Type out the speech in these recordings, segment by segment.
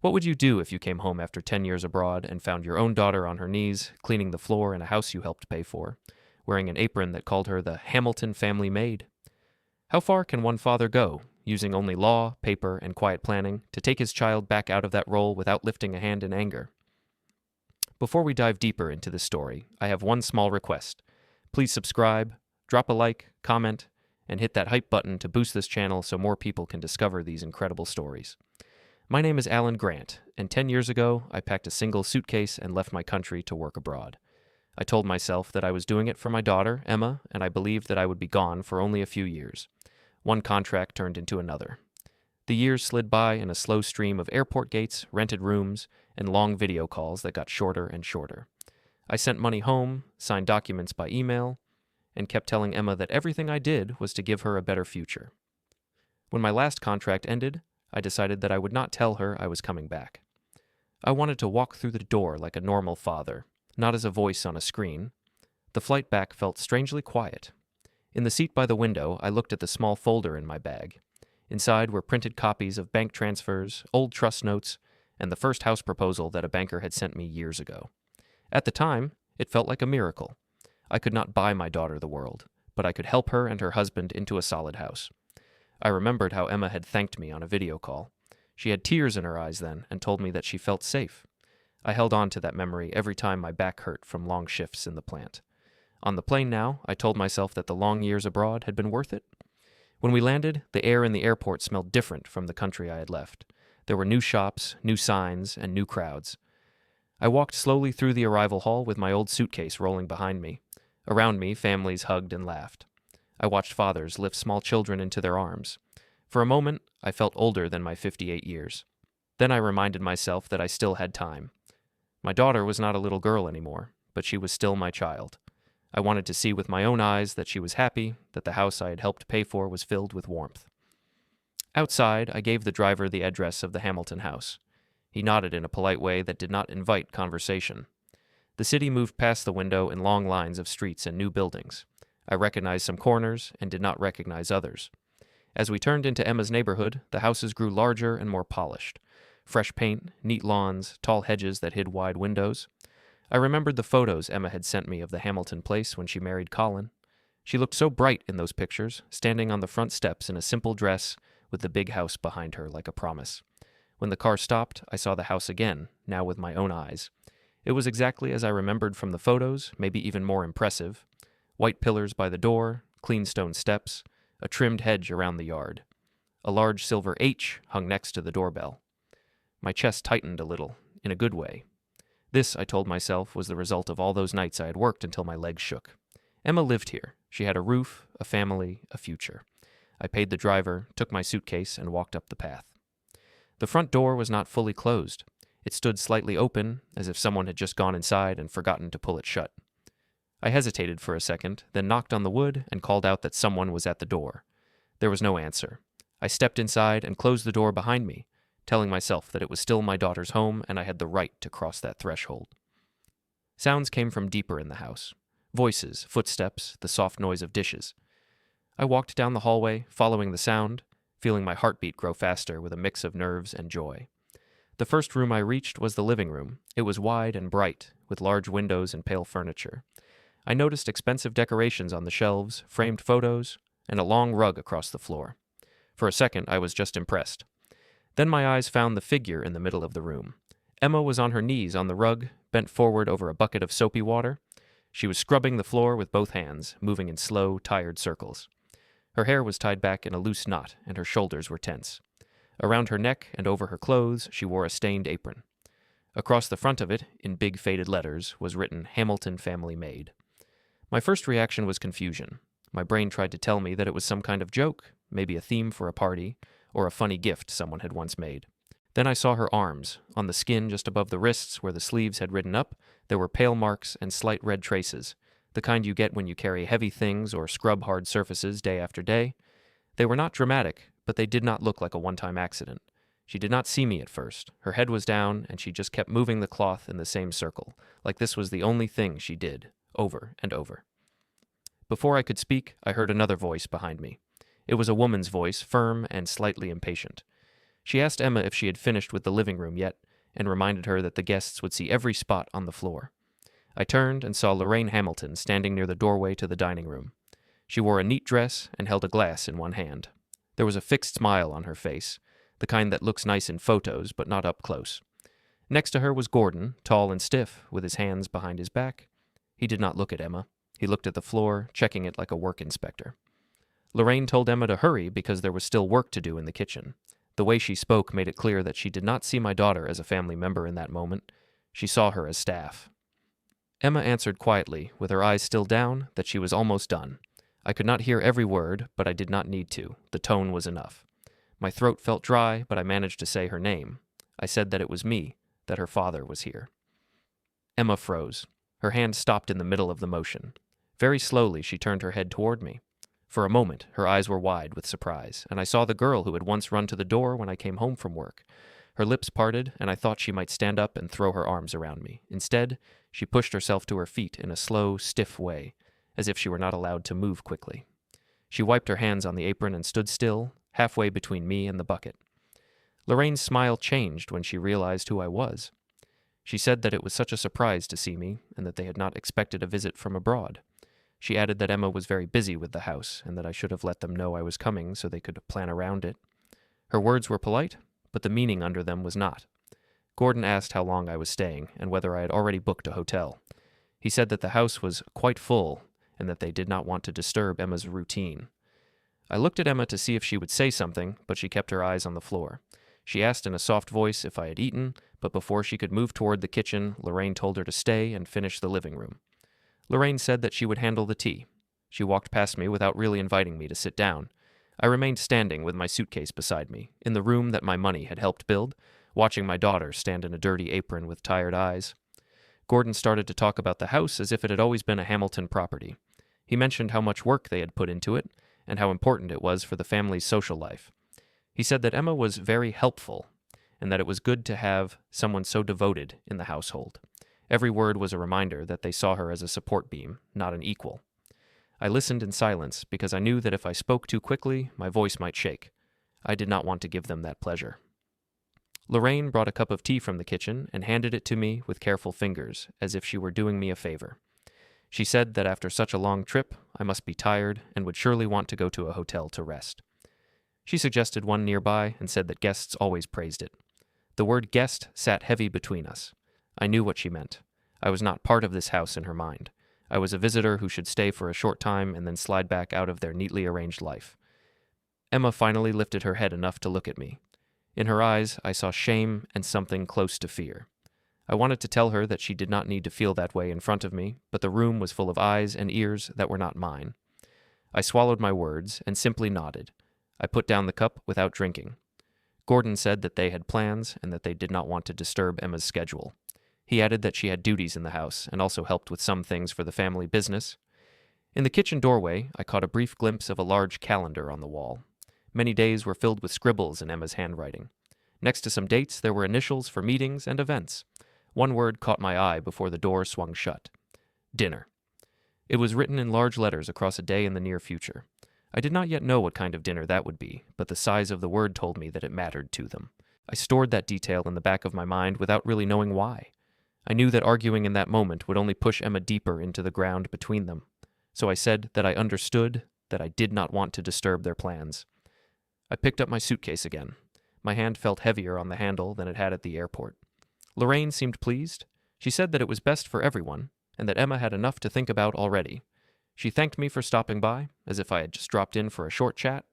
What would you do if you came home after 10 years abroad and found your own daughter on her knees, cleaning the floor in a house you helped pay for, wearing an apron that called her the Hamilton Family Maid? How far can one father go, using only law, paper, and quiet planning to take his child back out of that role without lifting a hand in anger? Before we dive deeper into this story, I have one small request. Please subscribe, drop a like, comment, and hit that hype button to boost this channel so more people can discover these incredible stories. My name is Alan Grant, and 10 years ago, I packed a single suitcase and left my country to work abroad. I told myself that I was doing it for my daughter, Emma, and I believed that I would be gone for only a few years. One contract turned into another. The years slid by in a slow stream of airport gates, rented rooms, and long video calls that got shorter and shorter. I sent money home, signed documents by email, and kept telling Emma that everything I did was to give her a better future. When my last contract ended, I decided that I would not tell her I was coming back. I wanted to walk through the door like a normal father, not as a voice on a screen. The flight back felt strangely quiet. In the seat by the window, I looked at the small folder in my bag. Inside were printed copies of bank transfers, old trust notes, and the first house proposal that a banker had sent me years ago. At the time, it felt like a miracle. I could not buy my daughter the world, but I could help her and her husband into a solid house. I remembered how Emma had thanked me on a video call. She had tears in her eyes then and told me that she felt safe. I held on to that memory every time my back hurt from long shifts in the plant. On the plane now, I told myself that the long years abroad had been worth it. When we landed, the air in the airport smelled different from the country I had left. There were new shops, new signs, and new crowds. I walked slowly through the arrival hall with my old suitcase rolling behind me. Around me, families hugged and laughed. I watched fathers lift small children into their arms. For a moment, I felt older than my 58 years. Then I reminded myself that I still had time. My daughter was not a little girl anymore, but she was still my child. I wanted to see with my own eyes that she was happy, that the house I had helped pay for was filled with warmth. Outside, I gave the driver the address of the Hamilton house. He nodded in a polite way that did not invite conversation. The city moved past the window in long lines of streets and new buildings. I recognized some corners and did not recognize others. As we turned into Emma's neighborhood, the houses grew larger and more polished. Fresh paint, neat lawns, tall hedges that hid wide windows. I remembered the photos Emma had sent me of the Hamilton place when she married Colin. She looked so bright in those pictures, standing on the front steps in a simple dress with the big house behind her like a promise. When the car stopped, I saw the house again, now with my own eyes. It was exactly as I remembered from the photos, maybe even more impressive. White pillars by the door, clean stone steps, a trimmed hedge around the yard. A large silver H hung next to the doorbell. My chest tightened a little, in a good way. This, I told myself, was the result of all those nights I had worked until my legs shook. Emma lived here. She had a roof, a family, a future. I paid the driver, took my suitcase, and walked up the path. The front door was not fully closed. It stood slightly open, as if someone had just gone inside and forgotten to pull it shut. I hesitated for a second, then knocked on the wood and called out that someone was at the door. There was no answer. I stepped inside and closed the door behind me, telling myself that it was still my daughter's home and I had the right to cross that threshold. Sounds came from deeper in the house. Voices, footsteps, the soft noise of dishes. I walked down the hallway, following the sound, feeling my heartbeat grow faster with a mix of nerves and joy. The first room I reached was the living room. It was wide and bright, with large windows and pale furniture. I noticed expensive decorations on the shelves, framed photos, and a long rug across the floor. For a second, I was just impressed. Then my eyes found the figure in the middle of the room. Emma was on her knees on the rug, bent forward over a bucket of soapy water. She was scrubbing the floor with both hands, moving in slow, tired circles. Her hair was tied back in a loose knot, and her shoulders were tense. Around her neck and over her clothes, she wore a stained apron. Across the front of it, in big faded letters, was written Hamilton Family Maid. My first reaction was confusion. My brain tried to tell me that it was some kind of joke, maybe a theme for a party, or a funny gift someone had once made. Then I saw her arms. On the skin just above the wrists where the sleeves had ridden up, there were pale marks and slight red traces, the kind you get when you carry heavy things or scrub hard surfaces day after day. They were not dramatic, but they did not look like a one-time accident. She did not see me at first. Her head was down, and she just kept moving the cloth in the same circle, like this was the only thing she did, over and over. Before I could speak, I heard another voice behind me. It was a woman's voice, firm and slightly impatient. She asked Emma if she had finished with the living room yet, and reminded her that the guests would see every spot on the floor. I turned and saw Lorraine Hamilton standing near the doorway to the dining room. She wore a neat dress and held a glass in one hand. There was a fixed smile on her face, the kind that looks nice in photos but not up close. Next to her was Gordon, tall and stiff, with his hands behind his back. He did not look at Emma. He looked at the floor, checking it like a work inspector. Lorraine told Emma to hurry because there was still work to do in the kitchen. The way she spoke made it clear that she did not see my daughter as a family member in that moment. She saw her as staff. Emma answered quietly, with her eyes still down, that she was almost done. I could not hear every word, but I did not need to. The tone was enough. My throat felt dry, but I managed to say her name. I said that it was me, that her father was here. Emma froze. Her hand stopped in the middle of the motion. Very slowly, she turned her head toward me. For a moment, her eyes were wide with surprise, and I saw the girl who had once run to the door when I came home from work. Her lips parted, and I thought she might stand up and throw her arms around me. Instead, she pushed herself to her feet in a slow, stiff way, as if she were not allowed to move quickly. She wiped her hands on the apron and stood still, halfway between me and the bucket. Lorraine's smile changed when she realized who I was. She said that it was such a surprise to see me, and that they had not expected a visit from abroad. She added that Emma was very busy with the house, and that I should have let them know I was coming so they could plan around it. Her words were polite, but the meaning under them was not. Gordon asked how long I was staying, and whether I had already booked a hotel. He said that the house was quite full, and that they did not want to disturb Emma's routine. I looked at Emma to see if she would say something, but she kept her eyes on the floor. She asked in a soft voice if I had eaten, but before she could move toward the kitchen, Lorraine told her to stay and finish the living room. Lorraine said that she would handle the tea. She walked past me without really inviting me to sit down. I remained standing with my suitcase beside me, in the room that my money had helped build, watching my daughter stand in a dirty apron with tired eyes. Gordon started to talk about the house as if it had always been a Hamilton property. He mentioned how much work they had put into it, and how important it was for the family's social life. He said that Emma was very helpful, and that it was good to have someone so devoted in the household. Every word was a reminder that they saw her as a support beam, not an equal. I listened in silence because I knew that if I spoke too quickly, my voice might shake. I did not want to give them that pleasure. Lorraine brought a cup of tea from the kitchen and handed it to me with careful fingers, as if she were doing me a favor. She said that after such a long trip, I must be tired and would surely want to go to a hotel to rest. She suggested one nearby and said that guests always praised it. The word guest sat heavy between us. I knew what she meant. I was not part of this house in her mind. I was a visitor who should stay for a short time and then slide back out of their neatly arranged life. Emma finally lifted her head enough to look at me. In her eyes, I saw shame and something close to fear. I wanted to tell her that she did not need to feel that way in front of me, but the room was full of eyes and ears that were not mine. I swallowed my words and simply nodded. I put down the cup without drinking. Gordon said that they had plans and that they did not want to disturb Emma's schedule. He added that she had duties in the house and also helped with some things for the family business. In the kitchen doorway, I caught a brief glimpse of a large calendar on the wall. Many days were filled with scribbles in Emma's handwriting. Next to some dates, there were initials for meetings and events. One word caught my eye before the door swung shut. Dinner. It was written in large letters across a day in the near future. I did not yet know what kind of dinner that would be, but the size of the word told me that it mattered to them. I stored that detail in the back of my mind without really knowing why. I knew that arguing in that moment would only push Emma deeper into the ground between them. So I said that I understood, that I did not want to disturb their plans. I picked up my suitcase again. My hand felt heavier on the handle than it had at the airport. Lorraine seemed pleased. She said that it was best for everyone, and that Emma had enough to think about already. She thanked me for stopping by, as if I had just dropped in for a short chat.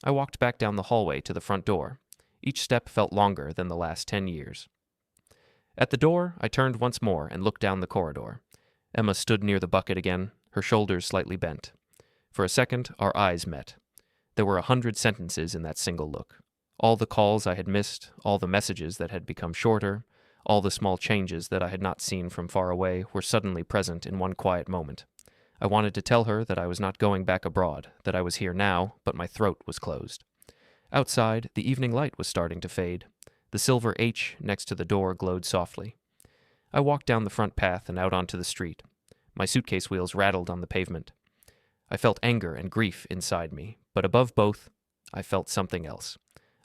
I walked back down the hallway to the front door. Each step felt longer than the last 10 years. At the door, I turned once more and looked down the corridor. Emma stood near the bucket again, her shoulders slightly bent. For a second, our eyes met. There were 100 sentences in that single look. All the calls I had missed, all the messages that had become shorter, all the small changes that I had not seen from far away were suddenly present in one quiet moment. I wanted to tell her that I was not going back abroad, that I was here now, but my throat was closed. Outside, the evening light was starting to fade. The silver H next to the door glowed softly. I walked down the front path and out onto the street. My suitcase wheels rattled on the pavement. I felt anger and grief inside me, but above both, I felt something else.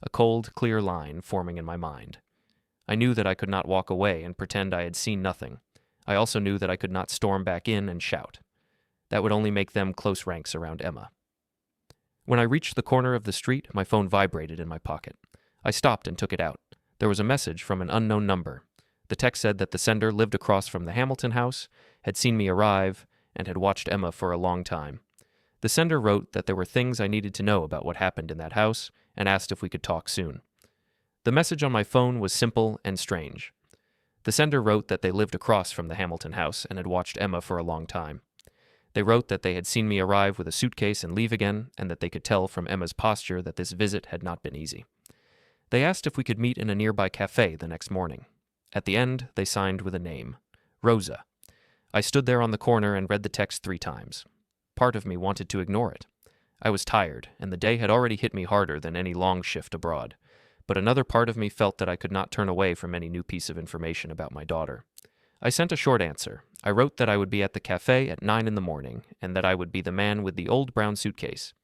a cold, clear line forming in my mind. I knew that I could not walk away and pretend I had seen nothing. I also knew that I could not storm back in and shout. That would only make them close ranks around Emma. When I reached the corner of the street, my phone vibrated in my pocket. I stopped and took it out. There was a message from an unknown number. The text said that the sender lived across from the Hamilton house, had seen me arrive, and had watched Emma for a long time. The sender wrote that there were things I needed to know about what happened in that house, and asked if we could talk soon. The message on my phone was simple and strange. The sender wrote that they lived across from the Hamilton house and had watched Emma for a long time. They wrote that they had seen me arrive with a suitcase and leave again, and that they could tell from Emma's posture that this visit had not been easy. They asked if we could meet in a nearby cafe the next morning. At the end, they signed with a name, Rosa. I stood there on the corner and read the text 3 times. Part of me wanted to ignore it. I was tired, and the day had already hit me harder than any long shift abroad. But another part of me felt that I could not turn away from any new piece of information about my daughter. I sent a short answer. I wrote that I would be at the cafe at 9 in the morning, and that I would be the man with the old brown suitcase.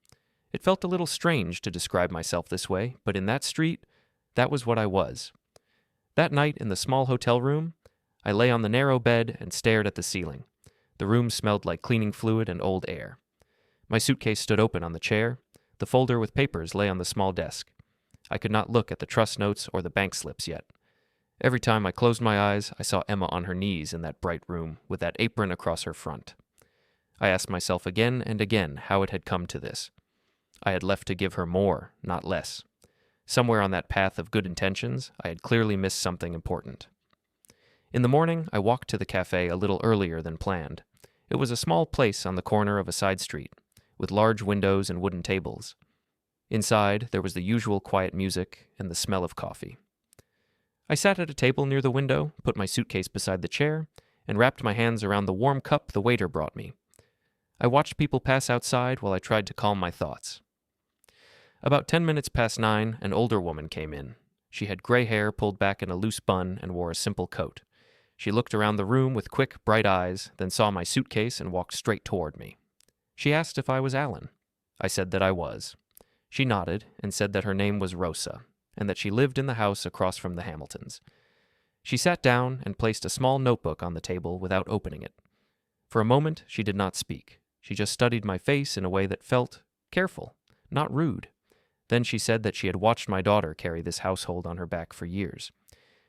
It felt a little strange to describe myself this way, but in that street, that was what I was. That night in the small hotel room, I lay on the narrow bed and stared at the ceiling. The room smelled like cleaning fluid and old air. My suitcase stood open on the chair. The folder with papers lay on the small desk. I could not look at the trust notes or the bank slips yet. Every time I closed my eyes, I saw Emma on her knees in that bright room with that apron across her front. I asked myself again and again how it had come to this. I had left to give her more, not less. Somewhere on that path of good intentions, I had clearly missed something important. In the morning, I walked to the cafe a little earlier than planned. It was a small place on the corner of a side street, with large windows and wooden tables. Inside, there was the usual quiet music and the smell of coffee. I sat at a table near the window, put my suitcase beside the chair, and wrapped my hands around the warm cup the waiter brought me. I watched people pass outside while I tried to calm my thoughts. About 10 minutes past 9, an older woman came in. She had gray hair pulled back in a loose bun and wore a simple coat. She looked around the room with quick, bright eyes, then saw my suitcase and walked straight toward me. She asked if I was Alan. I said that I was. She nodded and said that her name was Rosa, and that she lived in the house across from the Hamiltons. She sat down and placed a small notebook on the table without opening it. For a moment, she did not speak. She just studied my face in a way that felt careful, not rude. Then she said that she had watched my daughter carry this household on her back for years.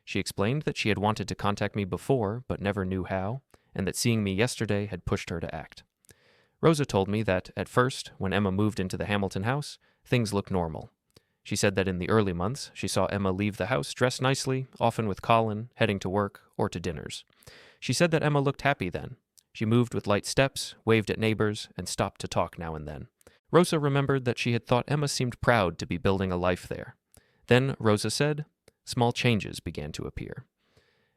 She explained that she had wanted to contact me before, but never knew how, and that seeing me yesterday had pushed her to act. Rosa told me that, at first, when Emma moved into the Hamilton house, things looked normal. She said that in the early months, she saw Emma leave the house dressed nicely, often with Colin, heading to work or to dinners. She said that Emma looked happy then. She moved with light steps, waved at neighbors, and stopped to talk now and then. Rosa remembered that she had thought Emma seemed proud to be building a life there. Then, Rosa said, small changes began to appear.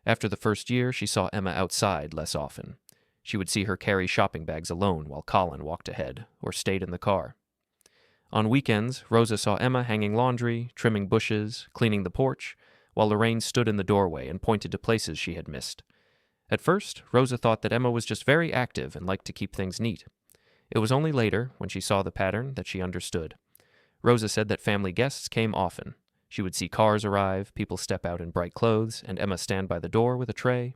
After the first year, she saw Emma outside less often. She would see her carry shopping bags alone while Colin walked ahead, or stayed in the car. On weekends, Rosa saw Emma hanging laundry, trimming bushes, cleaning the porch, while Lorraine stood in the doorway and pointed to places she had missed. At first, Rosa thought that Emma was just very active and liked to keep things neat. It was only later, when she saw the pattern, that she understood. Rosa said that family guests came often. She would see cars arrive, people step out in bright clothes, and Emma stand by the door with a tray.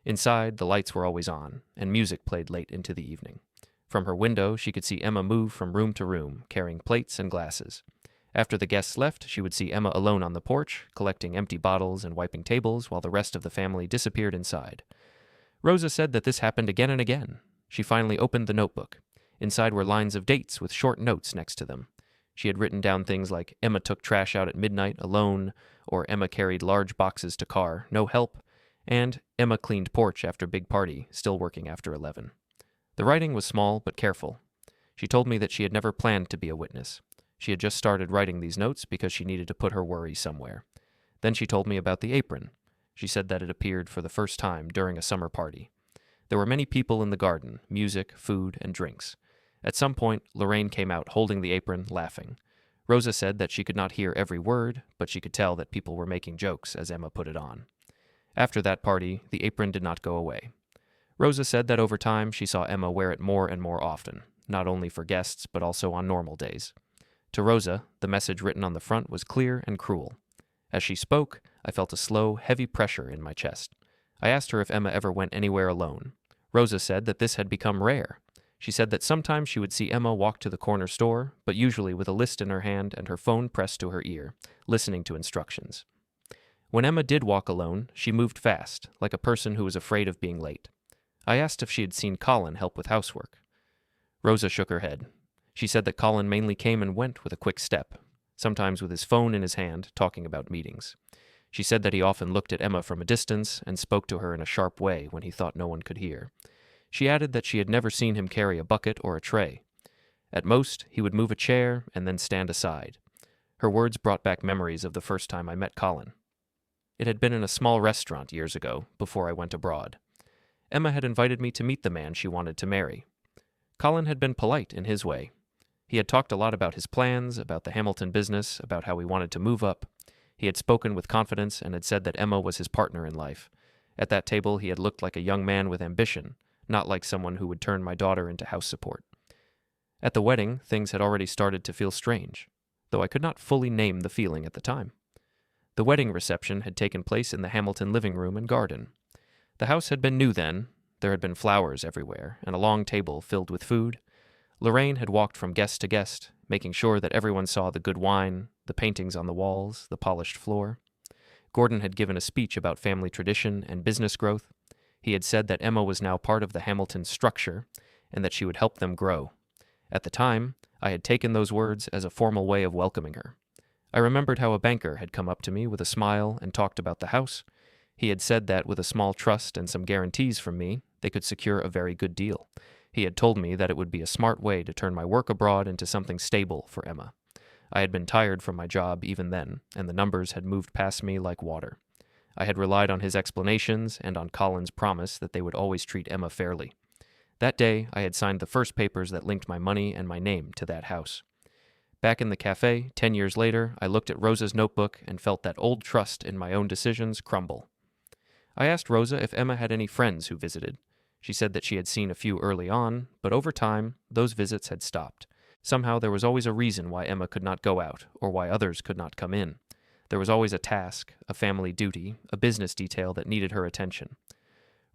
Inside, the lights were always on, and music played late into the evening. From her window, she could see Emma move from room to room, carrying plates and glasses. After the guests left, she would see Emma alone on the porch, collecting empty bottles and wiping tables while the rest of the family disappeared inside. Rosa said that this happened again and again. She finally opened the notebook. Inside were lines of dates with short notes next to them. She had written down things like Emma took trash out at midnight alone, or Emma carried large boxes to car, no help, and Emma cleaned porch after big party, still working after 11. The writing was small but careful. She told me that she had never planned to be a witness. She had just started writing these notes because she needed to put her worry somewhere. Then she told me about the apron. She said that it appeared for the first time during a summer party. There were many people in the garden, music, food, and drinks. At some point, Lorraine came out holding the apron, laughing. Rosa said that she could not hear every word, but she could tell that people were making jokes as Emma put it on. After that party, the apron did not go away. Rosa said that over time she saw Emma wear it more and more often, not only for guests but also on normal days. To Rosa, the message written on the front was clear and cruel. As she spoke, I felt a slow, heavy pressure in my chest. I asked her if Emma ever went anywhere alone. Rosa said that this had become rare. She said that sometimes she would see Emma walk to the corner store, but usually with a list in her hand and her phone pressed to her ear, listening to instructions. When Emma did walk alone, she moved fast, like a person who was afraid of being late. I asked if she had seen Colin help with housework. Rosa shook her head. She said that Colin mainly came and went with a quick step, sometimes with his phone in his hand, talking about meetings. She said that he often looked at Emma from a distance and spoke to her in a sharp way when he thought no one could hear. She added that she had never seen him carry a bucket or a tray. At most, he would move a chair and then stand aside. Her words brought back memories of the first time I met Colin. It had been in a small restaurant years ago, before I went abroad. Emma had invited me to meet the man she wanted to marry. Colin had been polite in his way. He had talked a lot about his plans, about the Hamilton business, about how he wanted to move up. He had spoken with confidence and had said that Emma was his partner in life. At that table, he had looked like a young man with ambition, not like someone who would turn my daughter into house support. At the wedding, things had already started to feel strange, though I could not fully name the feeling at the time. The wedding reception had taken place in the Hamilton living room and garden. The house had been new then. There had been flowers everywhere, and a long table filled with food. Lorraine had walked from guest to guest, making sure that everyone saw the good wine, the paintings on the walls, the polished floor. Gordon had given a speech about family tradition and business growth. He had said that Emma was now part of the Hamilton structure, and that she would help them grow. At the time, I had taken those words as a formal way of welcoming her. I remembered how a banker had come up to me with a smile and talked about the house. He had said that with a small trust and some guarantees from me, they could secure a very good deal. He had told me that it would be a smart way to turn my work abroad into something stable for Emma. I had been tired from my job even then, and the numbers had moved past me like water. I had relied on his explanations and on Colin's promise that they would always treat Emma fairly. That day, I had signed the first papers that linked my money and my name to that house. Back in the cafe, 10 years later, I looked at Rosa's notebook and felt that old trust in my own decisions crumble. I asked Rosa if Emma had any friends who visited. She said that she had seen a few early on, but over time, those visits had stopped. Somehow there was always a reason why Emma could not go out, or why others could not come in. There was always a task, a family duty, a business detail that needed her attention.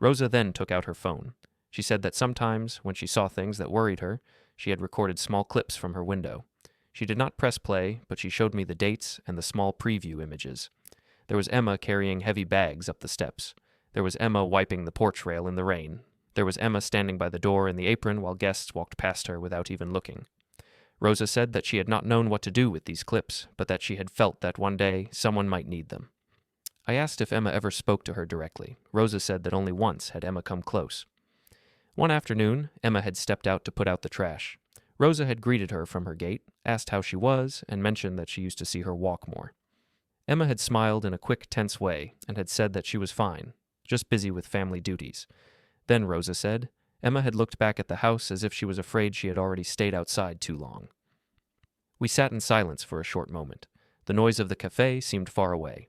Rosa then took out her phone. She said that sometimes, when she saw things that worried her, she had recorded small clips from her window. She did not press play, but she showed me the dates and the small preview images. There was Emma carrying heavy bags up the steps. There was Emma wiping the porch rail in the rain. There was Emma standing by the door in the apron while guests walked past her without even looking. Rosa said that she had not known what to do with these clips, but that she had felt that one day someone might need them. I asked if Emma ever spoke to her directly. Rosa said that only once had Emma come close. One afternoon, Emma had stepped out to put out the trash. Rosa had greeted her from her gate, asked how she was, and mentioned that she used to see her walk more. Emma had smiled in a quick, tense way and had said that she was fine, just busy with family duties. Then, Rosa said, Emma had looked back at the house as if she was afraid she had already stayed outside too long. We sat in silence for a short moment. The noise of the cafe seemed far away.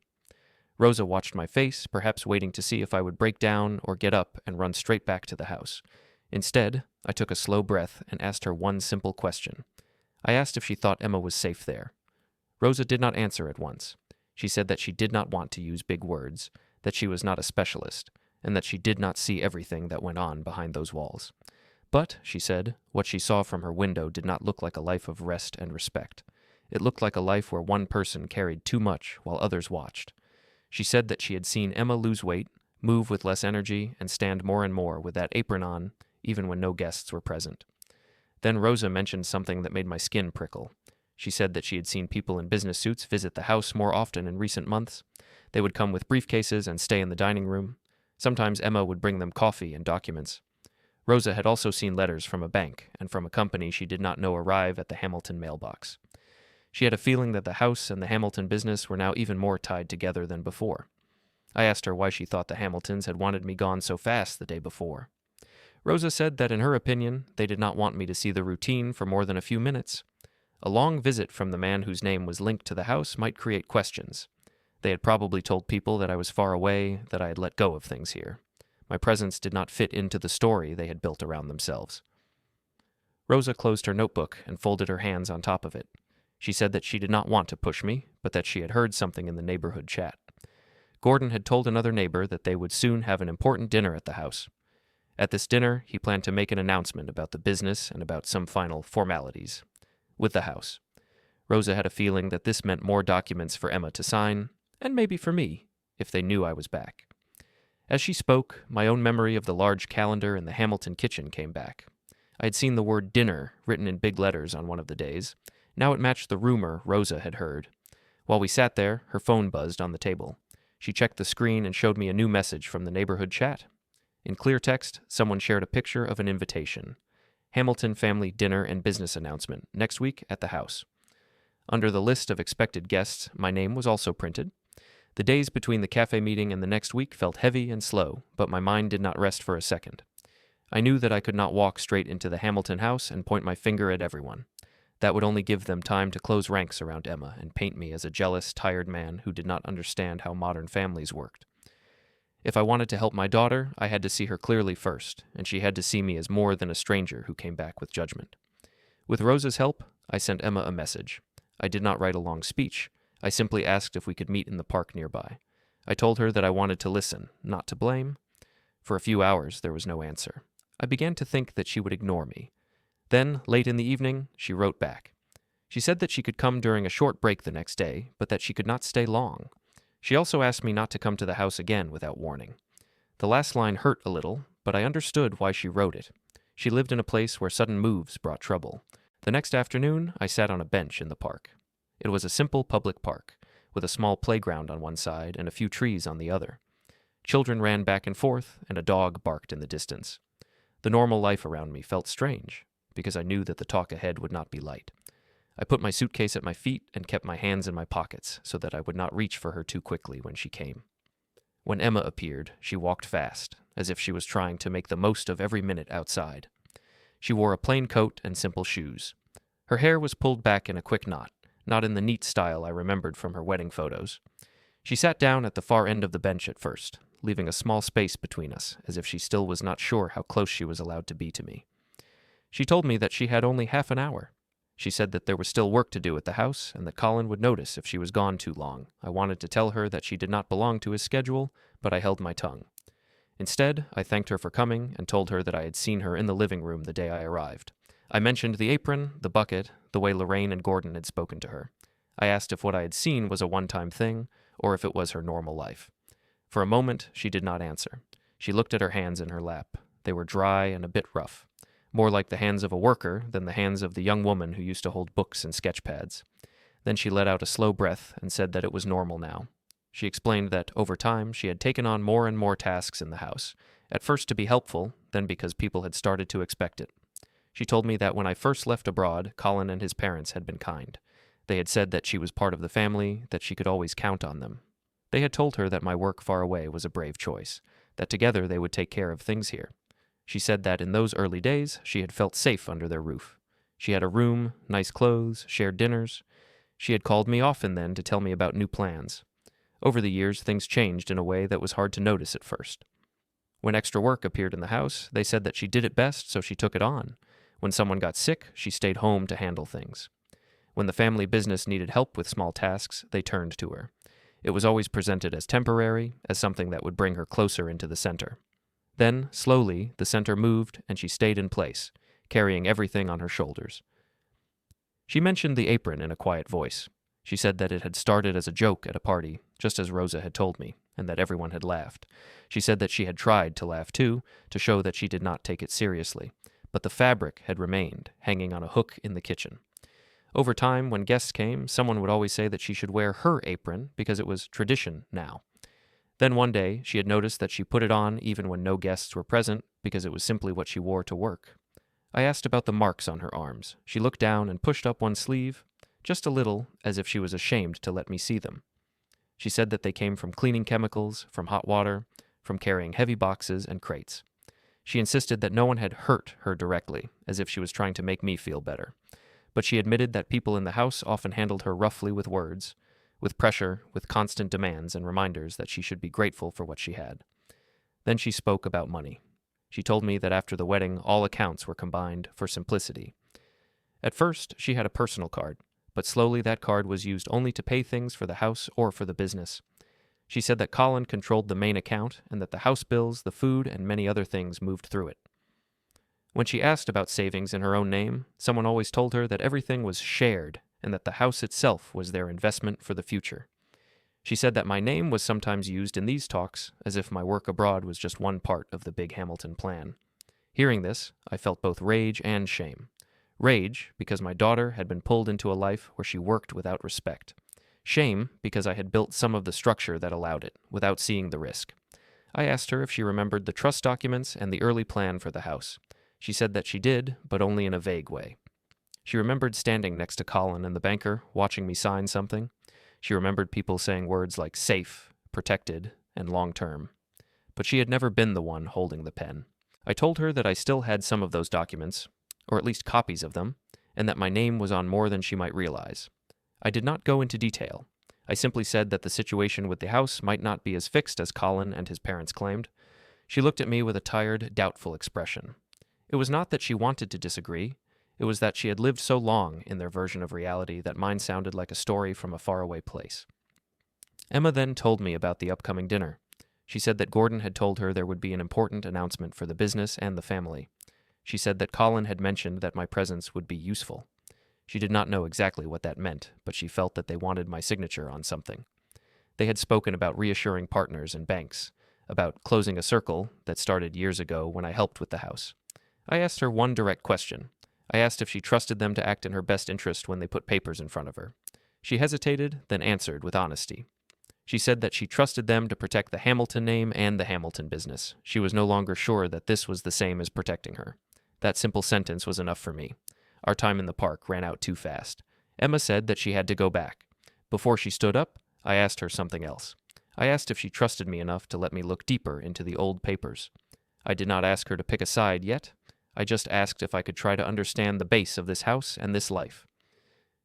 Rosa watched my face, perhaps waiting to see if I would break down or get up and run straight back to the house. Instead, I took a slow breath and asked her one simple question. I asked if she thought Emma was safe there. Rosa did not answer at once. She said that she did not want to use big words, that she was not a specialist, and that she did not see everything that went on behind those walls. But, she said, what she saw from her window did not look like a life of rest and respect. It looked like a life where one person carried too much while others watched. She said that she had seen Emma lose weight, move with less energy, and stand more and more with that apron on, even when no guests were present. Then Rosa mentioned something that made my skin prickle. She said that she had seen people in business suits visit the house more often in recent months. They would come with briefcases and stay in the dining room. Sometimes Emma would bring them coffee and documents. Rosa had also seen letters from a bank and from a company she did not know arrive at the Hamilton mailbox. She had a feeling that the house and the Hamilton business were now even more tied together than before. I asked her why she thought the Hamiltons had wanted me gone so fast the day before. Rosa said that in her opinion, they did not want me to see the routine for more than a few minutes. A long visit from the man whose name was linked to the house might create questions. They had probably told people that I was far away, that I had let go of things here. My presence did not fit into the story they had built around themselves. Rosa closed her notebook and folded her hands on top of it. She said that she did not want to push me, but that she had heard something in the neighborhood chat. Gordon had told another neighbor that they would soon have an important dinner at the house. At this dinner, he planned to make an announcement about the business and about some final formalities with the house. Rosa had a feeling that this meant more documents for Emma to sign, and maybe for me, if they knew I was back. As she spoke, my own memory of the large calendar in the Hamilton kitchen came back. I had seen the word dinner written in big letters on one of the days. Now it matched the rumor Rosa had heard. While we sat there, her phone buzzed on the table. She checked the screen and showed me a new message from the neighborhood chat. In clear text, someone shared a picture of an invitation. Hamilton family dinner and business announcement, next week at the house. Under the list of expected guests, my name was also printed. The days between the cafe meeting and the next week felt heavy and slow, but my mind did not rest for a second. I knew that I could not walk straight into the Hamilton house and point my finger at everyone. That would only give them time to close ranks around Emma and paint me as a jealous, tired man who did not understand how modern families worked. If I wanted to help my daughter, I had to see her clearly first, and she had to see me as more than a stranger who came back with judgment. With Rosa's help, I sent Emma a message. I did not write a long speech. I simply asked if we could meet in the park nearby. I told her that I wanted to listen, not to blame. For a few hours, there was no answer. I began to think that she would ignore me. Then, late in the evening, she wrote back. She said that she could come during a short break the next day, but that she could not stay long. She also asked me not to come to the house again without warning. The last line hurt a little, but I understood why she wrote it. She lived in a place where sudden moves brought trouble. The next afternoon, I sat on a bench in the park. It was a simple public park, with a small playground on one side and a few trees on the other. Children ran back and forth, and a dog barked in the distance. The normal life around me felt strange, because I knew that the talk ahead would not be light. I put my suitcase at my feet and kept my hands in my pockets so that I would not reach for her too quickly when she came. When Emma appeared, she walked fast, as if she was trying to make the most of every minute outside. She wore a plain coat and simple shoes. Her hair was pulled back in a quick knot, not in the neat style I remembered from her wedding photos. She sat down at the far end of the bench at first, leaving a small space between us, as if she still was not sure how close she was allowed to be to me. She told me that she had only half an hour. She said that there was still work to do at the house, and that Colin would notice if she was gone too long. I wanted to tell her that she did not belong to his schedule, but I held my tongue. Instead, I thanked her for coming and told her that I had seen her in the living room the day I arrived. I mentioned the apron, the bucket, the way Lorraine and Gordon had spoken to her. I asked if what I had seen was a one-time thing, or if it was her normal life. For a moment, she did not answer. She looked at her hands in her lap. They were dry and a bit rough, more like the hands of a worker than the hands of the young woman who used to hold books and sketch pads. Then she let out a slow breath and said that it was normal now. She explained that, over time, she had taken on more and more tasks in the house, at first to be helpful, then because people had started to expect it. She told me that when I first left abroad, Colin and his parents had been kind. They had said that she was part of the family, that she could always count on them. They had told her that my work far away was a brave choice, that together they would take care of things here. She said that in those early days, she had felt safe under their roof. She had a room, nice clothes, shared dinners. She had called me often then to tell me about new plans. Over the years, things changed in a way that was hard to notice at first. When extra work appeared in the house, they said that she did it best, so she took it on. When someone got sick, she stayed home to handle things. When the family business needed help with small tasks, they turned to her. It was always presented as temporary, as something that would bring her closer into the center. Then, slowly, the center moved, and she stayed in place, carrying everything on her shoulders. She mentioned the apron in a quiet voice. She said that it had started as a joke at a party, just as Rosa had told me, and that everyone had laughed. She said that she had tried to laugh too, to show that she did not take it seriously, but the fabric had remained, hanging on a hook in the kitchen. Over time, when guests came, someone would always say that she should wear her apron because it was tradition now. Then one day, she had noticed that she put it on even when no guests were present because it was simply what she wore to work. I asked about the marks on her arms. She looked down and pushed up one sleeve, just a little, as if she was ashamed to let me see them. She said that they came from cleaning chemicals, from hot water, from carrying heavy boxes and crates. She insisted that no one had hurt her directly, as if she was trying to make me feel better. But she admitted that people in the house often handled her roughly with words, with pressure, with constant demands and reminders that she should be grateful for what she had. Then she spoke about money. She told me that after the wedding, all accounts were combined for simplicity. At first, she had a personal card, but slowly that card was used only to pay things for the house or for the business. She said that Colin controlled the main account and that the house bills, the food, and many other things moved through it. When she asked about savings in her own name, someone always told her that everything was shared and that the house itself was their investment for the future. She said that my name was sometimes used in these talks as if my work abroad was just one part of the big Hamilton plan. Hearing this, I felt both rage and shame. Rage, because my daughter had been pulled into a life where she worked without respect. Shame, because I had built some of the structure that allowed it, without seeing the risk. I asked her if she remembered the trust documents and the early plan for the house. She said that she did, but only in a vague way. She remembered standing next to Colin and the banker, watching me sign something. She remembered people saying words like safe, protected, and long-term. But she had never been the one holding the pen. I told her that I still had some of those documents, or at least copies of them, and that my name was on more than she might realize. I did not go into detail. I simply said that the situation with the house might not be as fixed as Colin and his parents claimed. She looked at me with a tired, doubtful expression. It was not that she wanted to disagree. It was that she had lived so long in their version of reality that mine sounded like a story from a faraway place. Emma then told me about the upcoming dinner. She said that Gordon had told her there would be an important announcement for the business and the family. She said that Colin had mentioned that my presence would be useful. She did not know exactly what that meant, but she felt that they wanted my signature on something. They had spoken about reassuring partners and banks, about closing a circle that started years ago when I helped with the house. I asked her one direct question. I asked if she trusted them to act in her best interest when they put papers in front of her. She hesitated, then answered with honesty. She said that she trusted them to protect the Hamilton name and the Hamilton business. She was no longer sure that this was the same as protecting her. That simple sentence was enough for me. Our time in the park ran out too fast. Emma said that she had to go back. Before she stood up, I asked her something else. I asked if she trusted me enough to let me look deeper into the old papers. I did not ask her to pick a side yet. I just asked if I could try to understand the base of this house and this life.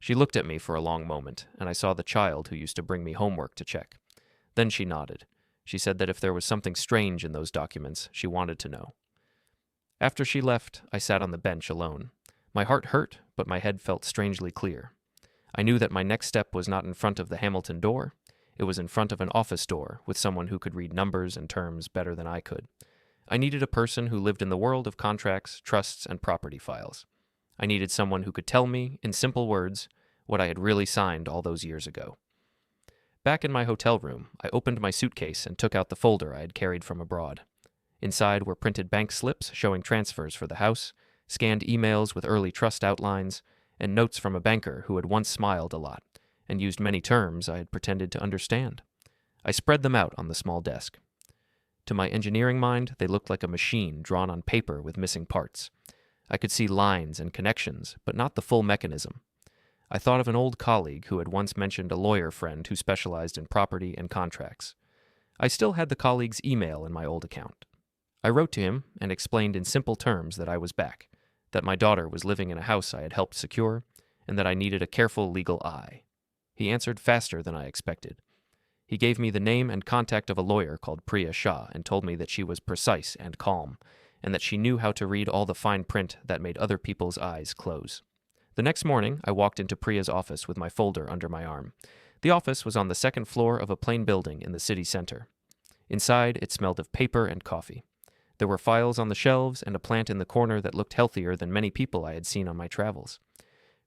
She looked at me for a long moment, and I saw the child who used to bring me homework to check. Then she nodded. She said that if there was something strange in those documents, she wanted to know. After she left, I sat on the bench alone. My heart hurt, but my head felt strangely clear. I knew that my next step was not in front of the Hamilton door. It was in front of an office door with someone who could read numbers and terms better than I could. I needed a person who lived in the world of contracts, trusts, and property files. I needed someone who could tell me, in simple words, what I had really signed all those years ago. Back in my hotel room, I opened my suitcase and took out the folder I had carried from abroad. Inside were printed bank slips showing transfers for the house, scanned emails with early trust outlines, and notes from a banker who had once smiled a lot and used many terms I had pretended to understand. I spread them out on the small desk. To my engineering mind, they looked like a machine drawn on paper with missing parts. I could see lines and connections, but not the full mechanism. I thought of an old colleague who had once mentioned a lawyer friend who specialized in property and contracts. I still had the colleague's email in my old account. I wrote to him and explained in simple terms that I was back, that my daughter was living in a house I had helped secure, and that I needed a careful legal eye. He answered faster than I expected. He gave me the name and contact of a lawyer called Priya Shah and told me that she was precise and calm, and that she knew how to read all the fine print that made other people's eyes close. The next morning, I walked into Priya's office with my folder under my arm. The office was on the second floor of a plain building in the city center. Inside, it smelled of paper and coffee. There were files on the shelves and a plant in the corner that looked healthier than many people I had seen on my travels.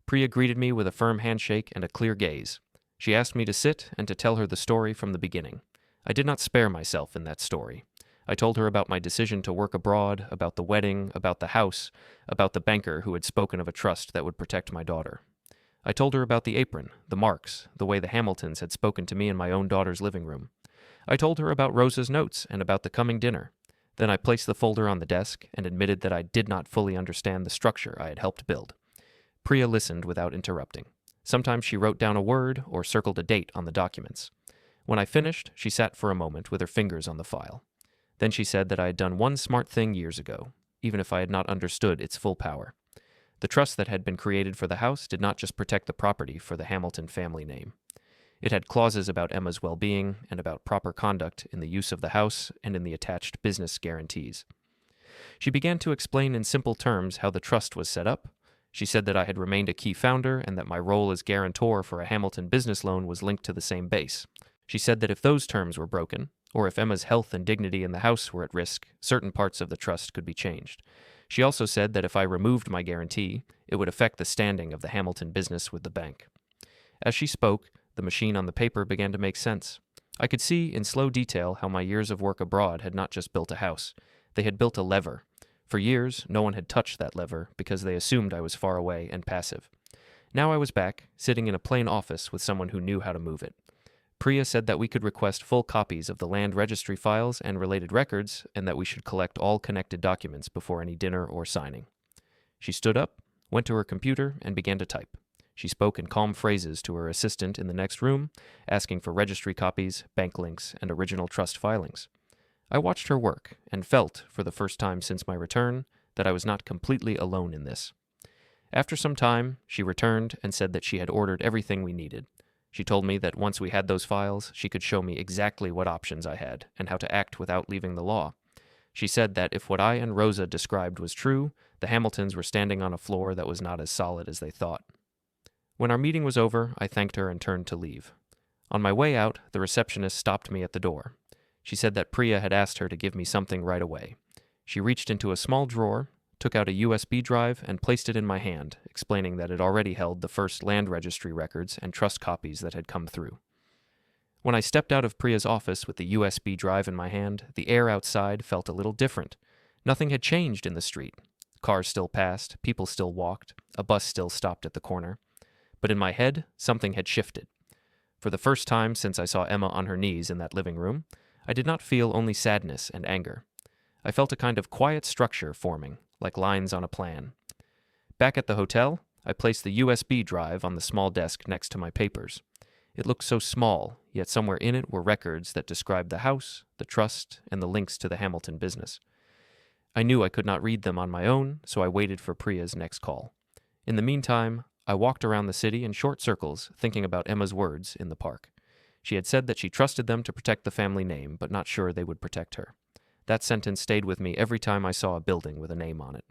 Priya greeted me with a firm handshake and a clear gaze. She asked me to sit and to tell her the story from the beginning. I did not spare myself in that story. I told her about my decision to work abroad, about the wedding, about the house, about the banker who had spoken of a trust that would protect my daughter. I told her about the apron, the marks, the way the Hamiltons had spoken to me in my own daughter's living room. I told her about Rosa's notes and about the coming dinner. Then I placed the folder on the desk and admitted that I did not fully understand the structure I had helped build. Priya listened without interrupting. Sometimes she wrote down a word or circled a date on the documents. When I finished, she sat for a moment with her fingers on the file. Then she said that I had done one smart thing years ago, even if I had not understood its full power. The trust that had been created for the house did not just protect the property for the Hamilton family name. It had clauses about Emma's well-being and about proper conduct in the use of the house and in the attached business guarantees. She began to explain in simple terms how the trust was set up, She said that I had remained a key founder and that my role as guarantor for a Hamilton business loan was linked to the same base. She said that if those terms were broken, or if Emma's health and dignity in the house were at risk, certain parts of the trust could be changed. She also said that if I removed my guarantee, it would affect the standing of the Hamilton business with the bank. As she spoke, the machine on the paper began to make sense. I could see in slow detail how my years of work abroad had not just built a house. They had built a lever. For years, no one had touched that lever because they assumed I was far away and passive. Now I was back, sitting in a plain office with someone who knew how to move it. Priya said that we could request full copies of the land registry files and related records, and that we should collect all connected documents before any dinner or signing. She stood up, went to her computer, and began to type. She spoke in calm phrases to her assistant in the next room, asking for registry copies, bank links, and original trust filings. I watched her work and felt, for the first time since my return, that I was not completely alone in this. After some time, she returned and said that she had ordered everything we needed. She told me that once we had those files, she could show me exactly what options I had and how to act without leaving the law. She said that if what I and Rosa described was true, the Hamiltons were standing on a floor that was not as solid as they thought. When our meeting was over, I thanked her and turned to leave. On my way out, the receptionist stopped me at the door. She said that Priya had asked her to give me something right away. She reached into a small drawer, took out a USB drive, and placed it in my hand, explaining that it already held the first land registry records and trust copies that had come through. When I stepped out of Priya's office with the USB drive in my hand, the air outside felt a little different. Nothing had changed in the street. Cars still passed, people still walked, a bus still stopped at the corner. But in my head, something had shifted. For the first time since I saw Emma on her knees in that living room, I did not feel only sadness and anger. I felt a kind of quiet structure forming, like lines on a plan. Back at the hotel, I placed the USB drive on the small desk next to my papers. It looked so small, yet somewhere in it were records that described the house, the trust, and the links to the Hamilton business. I knew I could not read them on my own, so I waited for Priya's next call. In the meantime, I walked around the city in short circles, thinking about Emma's words in the park. She had said that she trusted them to protect the family name, but not sure they would protect her. That sentence stayed with me every time I saw a building with a name on it.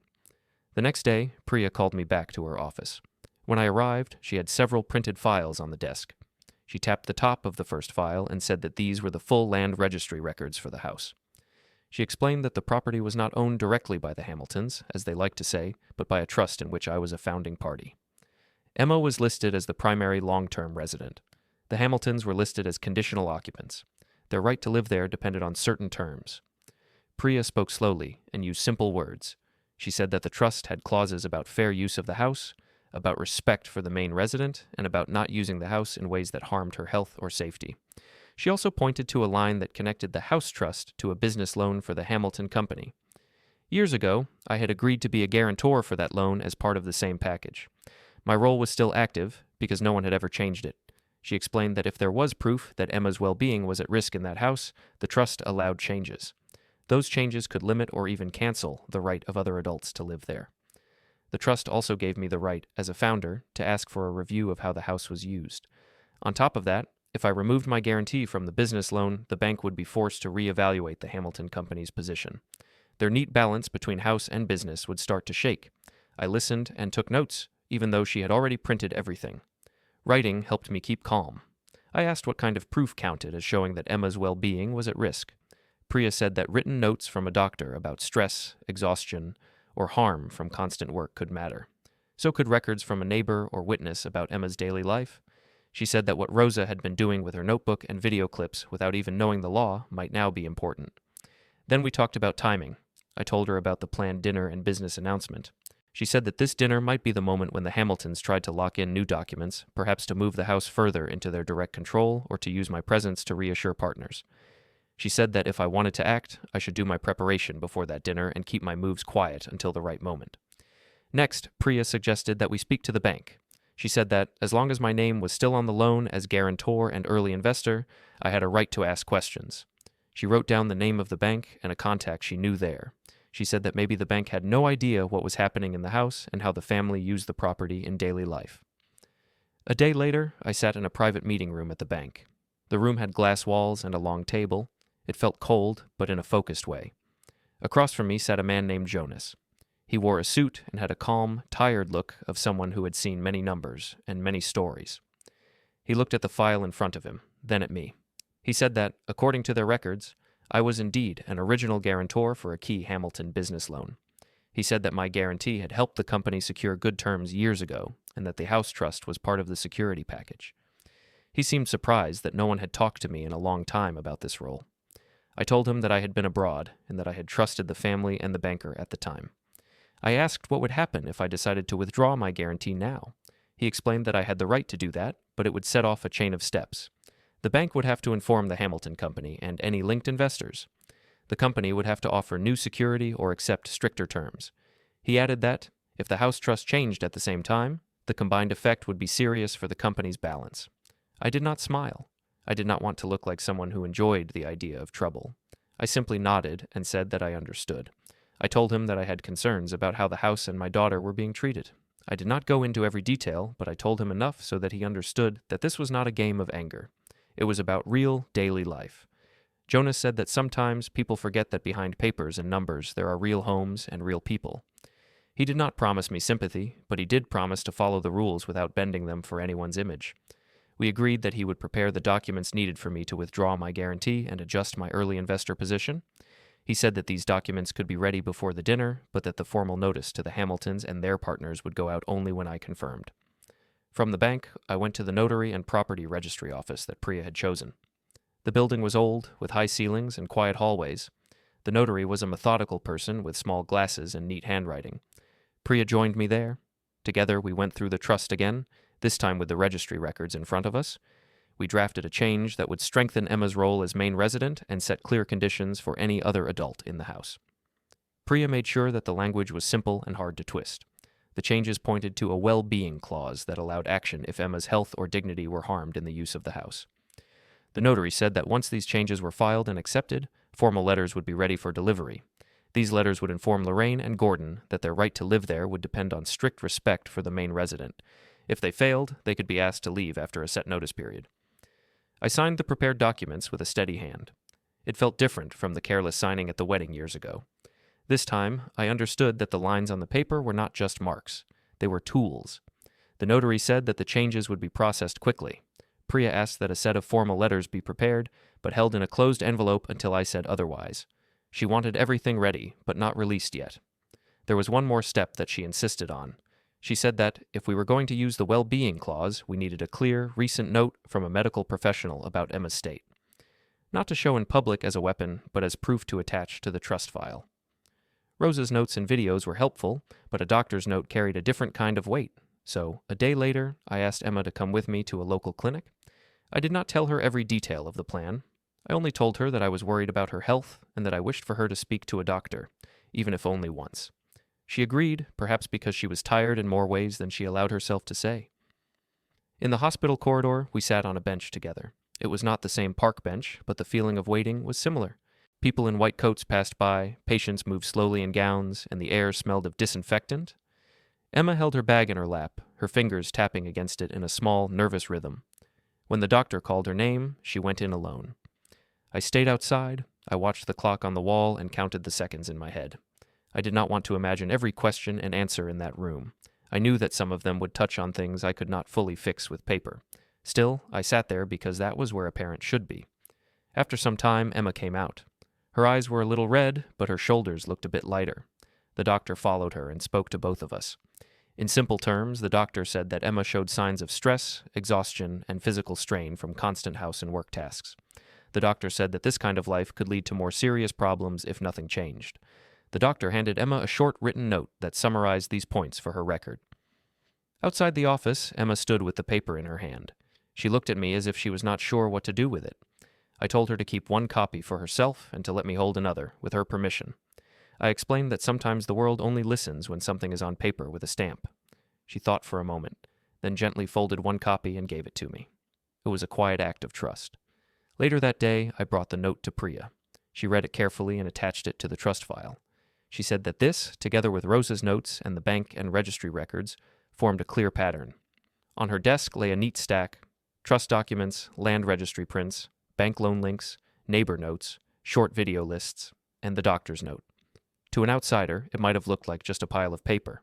The next day, Priya called me back to her office. When I arrived, she had several printed files on the desk. She tapped the top of the first file and said that these were the full land registry records for the house. She explained that the property was not owned directly by the Hamiltons, as they like to say, but by a trust in which I was a founding party. Emma was listed as the primary long-term resident. The Hamiltons were listed as conditional occupants. Their right to live there depended on certain terms. Priya spoke slowly and used simple words. She said that the trust had clauses about fair use of the house, about respect for the main resident, and about not using the house in ways that harmed her health or safety. She also pointed to a line that connected the house trust to a business loan for the Hamilton Company. Years ago, I had agreed to be a guarantor for that loan as part of the same package. My role was still active, because no one had ever changed it. She explained that if there was proof that Emma's well-being was at risk in that house, the trust allowed changes. Those changes could limit or even cancel the right of other adults to live there. The trust also gave me the right, as a founder, to ask for a review of how the house was used. On top of that, if I removed my guarantee from the business loan, the bank would be forced to reevaluate the Hamilton Company's position. Their neat balance between house and business would start to shake. I listened and took notes, even though she had already printed everything. Writing helped me keep calm. I asked what kind of proof counted as showing that Emma's well-being was at risk. Priya said that written notes from a doctor about stress, exhaustion, or harm from constant work could matter. So could records from a neighbor or witness about Emma's daily life. She said that what Rosa had been doing with her notebook and video clips without even knowing the law might now be important. Then we talked about timing. I told her about the planned dinner and business announcement. She said that this dinner might be the moment when the Hamiltons tried to lock in new documents, perhaps to move the house further into their direct control or to use my presence to reassure partners. She said that if I wanted to act, I should do my preparation before that dinner and keep my moves quiet until the right moment. Next, Priya suggested that we speak to the bank. She said that, as long as my name was still on the loan as guarantor and early investor, I had a right to ask questions. She wrote down the name of the bank and a contact she knew there. She said that maybe the bank had no idea what was happening in the house and how the family used the property in daily life. A day later, I sat in a private meeting room at the bank. The room had glass walls and a long table. It felt cold, but in a focused way. Across from me sat a man named Jonas. He wore a suit and had a calm, tired look of someone who had seen many numbers and many stories. He looked at the file in front of him, then at me. He said that, according to their records, I was indeed an original guarantor for a key Hamilton business loan. He said that my guarantee had helped the company secure good terms years ago, and that the house trust was part of the security package. He seemed surprised that no one had talked to me in a long time about this role. I told him that I had been abroad, and that I had trusted the family and the banker at the time. I asked what would happen if I decided to withdraw my guarantee now. He explained that I had the right to do that, but it would set off a chain of steps. The bank would have to inform the Hamilton Company and any linked investors. The company would have to offer new security or accept stricter terms. He added that, if the house trust changed at the same time, the combined effect would be serious for the company's balance. I did not smile. I did not want to look like someone who enjoyed the idea of trouble. I simply nodded and said that I understood. I told him that I had concerns about how the house and my daughter were being treated. I did not go into every detail, but I told him enough so that he understood that this was not a game of anger. It was about real, daily life. Jonas said that sometimes people forget that behind papers and numbers there are real homes and real people. He did not promise me sympathy, but he did promise to follow the rules without bending them for anyone's image. We agreed that he would prepare the documents needed for me to withdraw my guarantee and adjust my early investor position. He said that these documents could be ready before the dinner, but that the formal notice to the Hamiltons and their partners would go out only when I confirmed. From the bank, I went to the notary and property registry office that Priya had chosen. The building was old, with high ceilings and quiet hallways. The notary was a methodical person with small glasses and neat handwriting. Priya joined me there. Together we went through the trust again, this time with the registry records in front of us. We drafted a change that would strengthen Emma's role as main resident and set clear conditions for any other adult in the house. Priya made sure that the language was simple and hard to twist. The changes pointed to a well-being clause that allowed action if Emma's health or dignity were harmed in the use of the house. The notary said that once these changes were filed and accepted, formal letters would be ready for delivery. These letters would inform Lorraine and Gordon that their right to live there would depend on strict respect for the main resident. If they failed, they could be asked to leave after a set notice period. I signed the prepared documents with a steady hand. It felt different from the careless signing at the wedding years ago. This time, I understood that the lines on the paper were not just marks. They were tools. The notary said that the changes would be processed quickly. Priya asked that a set of formal letters be prepared, but held in a closed envelope until I said otherwise. She wanted everything ready, but not released yet. There was one more step that she insisted on. She said that, if we were going to use the well-being clause, we needed a clear, recent note from a medical professional about Emma's state. Not to show in public as a weapon, but as proof to attach to the trust file. Rosa's notes and videos were helpful, but a doctor's note carried a different kind of weight. So, a day later, I asked Emma to come with me to a local clinic. I did not tell her every detail of the plan. I only told her that I was worried about her health and that I wished for her to speak to a doctor, even if only once. She agreed, perhaps because she was tired in more ways than she allowed herself to say. In the hospital corridor, we sat on a bench together. It was not the same park bench, but the feeling of waiting was similar. People in white coats passed by, patients moved slowly in gowns, and the air smelled of disinfectant. Emma held her bag in her lap, her fingers tapping against it in a small, nervous rhythm. When the doctor called her name, she went in alone. I stayed outside. I watched the clock on the wall and counted the seconds in my head. I did not want to imagine every question and answer in that room. I knew that some of them would touch on things I could not fully fix with paper. Still, I sat there because that was where a parent should be. After some time, Emma came out. Her eyes were a little red, but her shoulders looked a bit lighter. The doctor followed her and spoke to both of us. In simple terms, the doctor said that Emma showed signs of stress, exhaustion, and physical strain from constant house and work tasks. The doctor said that this kind of life could lead to more serious problems if nothing changed. The doctor handed Emma a short written note that summarized these points for her record. Outside the office, Emma stood with the paper in her hand. She looked at me as if she was not sure what to do with it. I told her to keep one copy for herself and to let me hold another, with her permission. I explained that sometimes the world only listens when something is on paper with a stamp. She thought for a moment, then gently folded one copy and gave it to me. It was a quiet act of trust. Later that day, I brought the note to Priya. She read it carefully and attached it to the trust file. She said that this, together with Rosa's notes and the bank and registry records, formed a clear pattern. On her desk lay a neat stack: trust documents, land registry prints, bank loan links, neighbor notes, short video lists, and the doctor's note. To an outsider, it might have looked like just a pile of paper.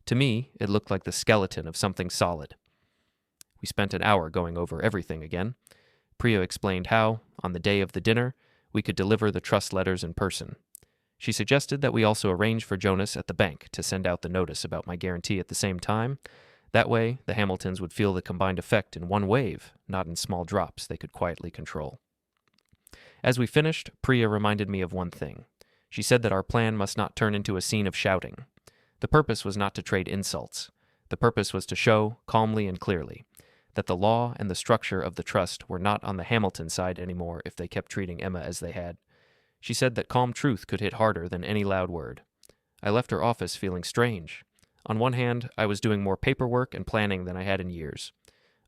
To me, it looked like the skeleton of something solid. We spent an hour going over everything again. Priya explained how, on the day of the dinner, we could deliver the trust letters in person. She suggested that we also arrange for Jonas at the bank to send out the notice about my guarantee at the same time. That way, the Hamiltons would feel the combined effect in one wave, not in small drops they could quietly control. As we finished, Priya reminded me of one thing. She said that our plan must not turn into a scene of shouting. The purpose was not to trade insults. The purpose was to show, calmly and clearly, that the law and the structure of the trust were not on the Hamilton side anymore if they kept treating Emma as they had. She said that calm truth could hit harder than any loud word. I left her office feeling strange. On one hand, I was doing more paperwork and planning than I had in years.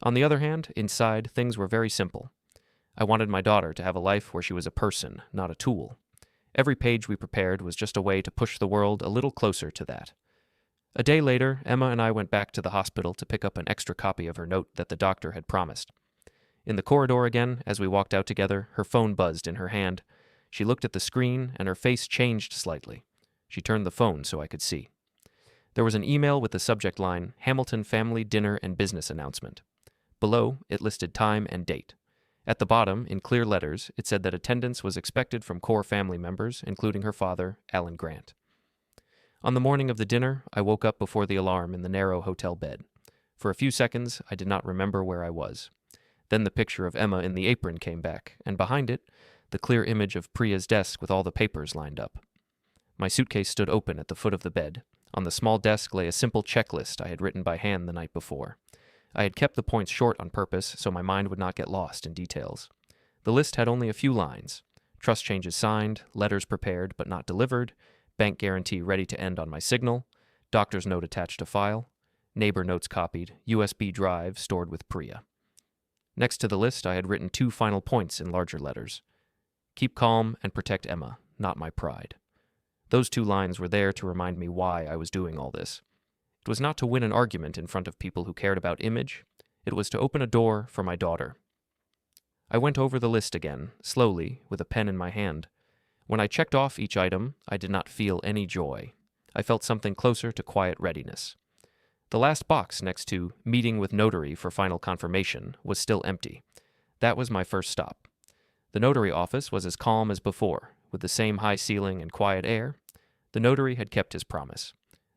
On the other hand, inside, things were very simple. I wanted my daughter to have a life where she was a person, not a tool. Every page we prepared was just a way to push the world a little closer to that. A day later, Emma and I went back to the hospital to pick up an extra copy of her note that the doctor had promised. In the corridor again, as we walked out together, her phone buzzed in her hand. She looked at the screen, and her face changed slightly. She turned the phone so I could see. There was an email with the subject line, Hamilton Family Dinner and Business Announcement. Below, it listed time and date. At the bottom, in clear letters, it said that attendance was expected from core family members, including her father, Alan Grant. On the morning of the dinner, I woke up before the alarm in the narrow hotel bed. For a few seconds, I did not remember where I was. Then the picture of Emma in the apron came back, and behind it, the clear image of Priya's desk with all the papers lined up. My suitcase stood open at the foot of the bed. On the small desk lay a simple checklist I had written by hand the night before. I had kept the points short on purpose so my mind would not get lost in details. The list had only a few lines. Trust changes signed, letters prepared but not delivered, bank guarantee ready to end on my signal, doctor's note attached to file, neighbor notes copied, USB drive stored with Priya. Next to the list, I had written 2 final points in larger letters. Keep calm and protect Emma, not my pride. Those 2 lines were there to remind me why I was doing all this. It was not to win an argument in front of people who cared about image. It was to open a door for my daughter. I went over the list again, slowly, with a pen in my hand. When I checked off each item, I did not feel any joy. I felt something closer to quiet readiness. The last box next to meeting with notary for final confirmation was still empty. That was my first stop. The notary office was as calm as before, with the same high ceiling and quiet air. The notary had kept his promise.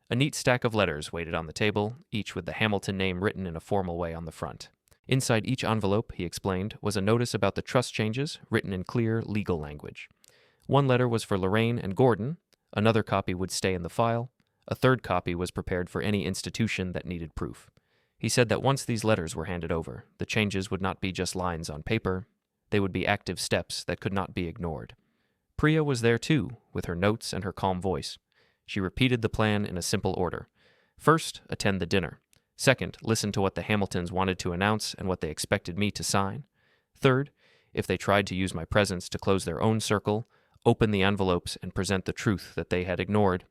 A neat stack of letters waited on the table, each with the Hamilton name written in a formal way on the front. Inside each envelope, he explained, was a notice about the trust changes written in clear legal language. One letter was for Lorraine and Gordon, another copy would stay in the file, a third copy was prepared for any institution that needed proof. He said that once these letters were handed over, the changes would not be just lines on paper, they would be active steps that could not be ignored. Priya was there too, with her notes and her calm voice. She repeated the plan in a simple order. First, attend the dinner. Second, listen to what the Hamiltons wanted to announce and what they expected me to sign. Third, if they tried to use my presence to close their own circle, open the envelopes and present the truth that they had ignored.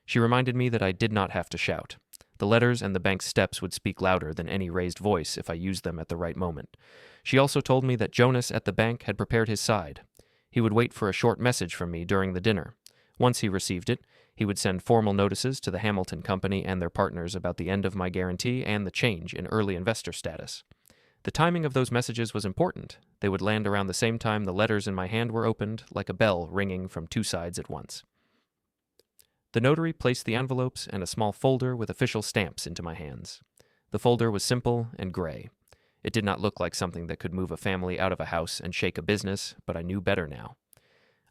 She reminded me that I did not have to shout. The letters and the bank's steps would speak louder than any raised voice if I used them at the right moment. She also told me that Jonas at the bank had prepared his side. He would wait for a short message from me during the dinner. Once he received it, he would send formal notices to the Hamilton Company and their partners about the end of my guarantee and the change in early investor status. The timing of those messages was important. They would land around the same time the letters in my hand were opened, like a bell ringing from 2 sides at once. The notary placed the envelopes and a small folder with official stamps into my hands. The folder was simple and gray. It did not look like something that could move a family out of a house and shake a business, but I knew better now.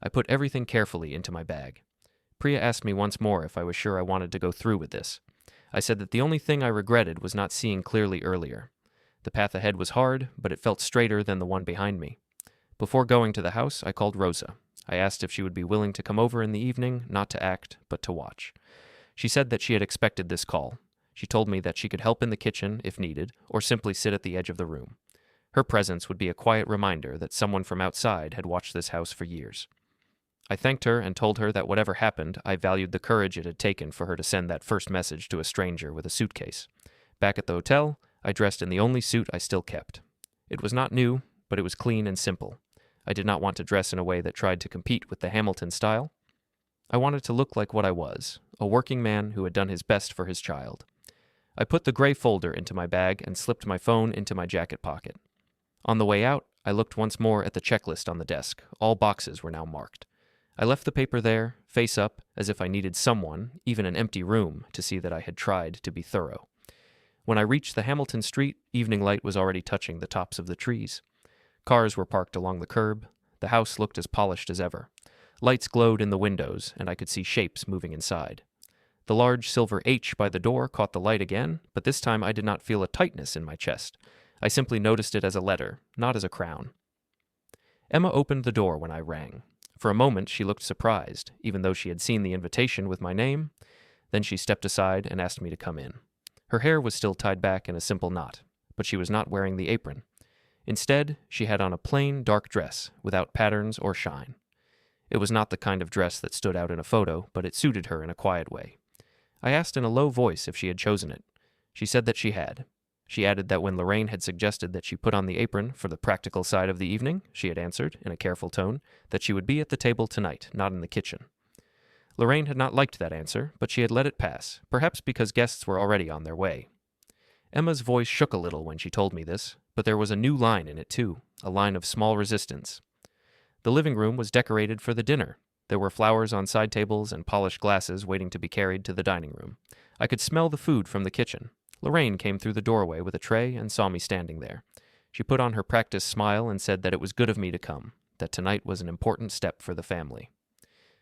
I put everything carefully into my bag. Priya asked me once more if I was sure I wanted to go through with this. I said that the only thing I regretted was not seeing clearly earlier. The path ahead was hard, but it felt straighter than the one behind me. Before going to the house, I called Rosa. I asked if she would be willing to come over in the evening, not to act, but to watch. She said that she had expected this call. She told me that she could help in the kitchen if needed, or simply sit at the edge of the room. Her presence would be a quiet reminder that someone from outside had watched this house for years. I thanked her and told her that whatever happened, I valued the courage it had taken for her to send that first message to a stranger with a suitcase. Back at the hotel, I dressed in the only suit I still kept. It was not new, but it was clean and simple. I did not want to dress in a way that tried to compete with the Hamilton style. I wanted to look like what I was, a working man who had done his best for his child. I put the gray folder into my bag and slipped my phone into my jacket pocket. On the way out, I looked once more at the checklist on the desk. All boxes were now marked. I left the paper there, face up, as if I needed someone, even an empty room, to see that I had tried to be thorough. When I reached the Hamilton Street, evening light was already touching the tops of the trees. Cars were parked along the curb. The house looked as polished as ever. Lights glowed in the windows, and I could see shapes moving inside. The large silver H by the door caught the light again, but this time I did not feel a tightness in my chest. I simply noticed it as a letter, not as a crown. Emma opened the door when I rang. For a moment she looked surprised, even though she had seen the invitation with my name. Then she stepped aside and asked me to come in. Her hair was still tied back in a simple knot, but she was not wearing the apron. Instead, she had on a plain, dark dress, without patterns or shine. It was not the kind of dress that stood out in a photo, but it suited her in a quiet way. I asked in a low voice if she had chosen it. She said that she had. She added that when Lorraine had suggested that she put on the apron for the practical side of the evening, she had answered, in a careful tone, that she would be at the table tonight, not in the kitchen. Lorraine had not liked that answer, but she had let it pass, perhaps because guests were already on their way. Emma's voice shook a little when she told me this, but there was a new line in it too, a line of small resistance. The living room was decorated for the dinner. There were flowers on side tables and polished glasses waiting to be carried to the dining room. I could smell the food from the kitchen. Lorraine came through the doorway with a tray and saw me standing there. She put on her practiced smile and said that it was good of me to come, that tonight was an important step for the family.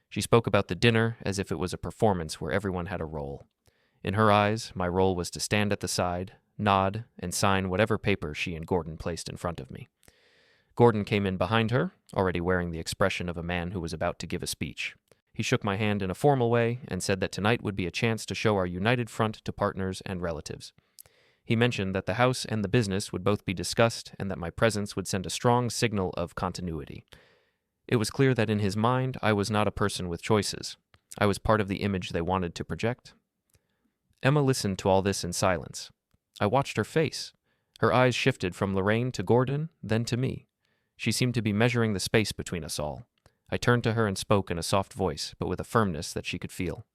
She spoke about the dinner as if it was a performance where everyone had a role. In her eyes, my role was to stand at the side, nod, and sign whatever paper she and Gordon placed in front of me. Gordon came in behind her, already wearing the expression of a man who was about to give a speech. He shook my hand in a formal way and said that tonight would be a chance to show our united front to partners and relatives. He mentioned that the house and the business would both be discussed and that my presence would send a strong signal of continuity. It was clear that in his mind I was not a person with choices. I was part of the image they wanted to project. Emma listened to all this in silence. I watched her face. Her eyes shifted from Lorraine to Gordon, then to me. She seemed to be measuring the space between us all. I turned to her and spoke in a soft voice, but with a firmness that she could feel.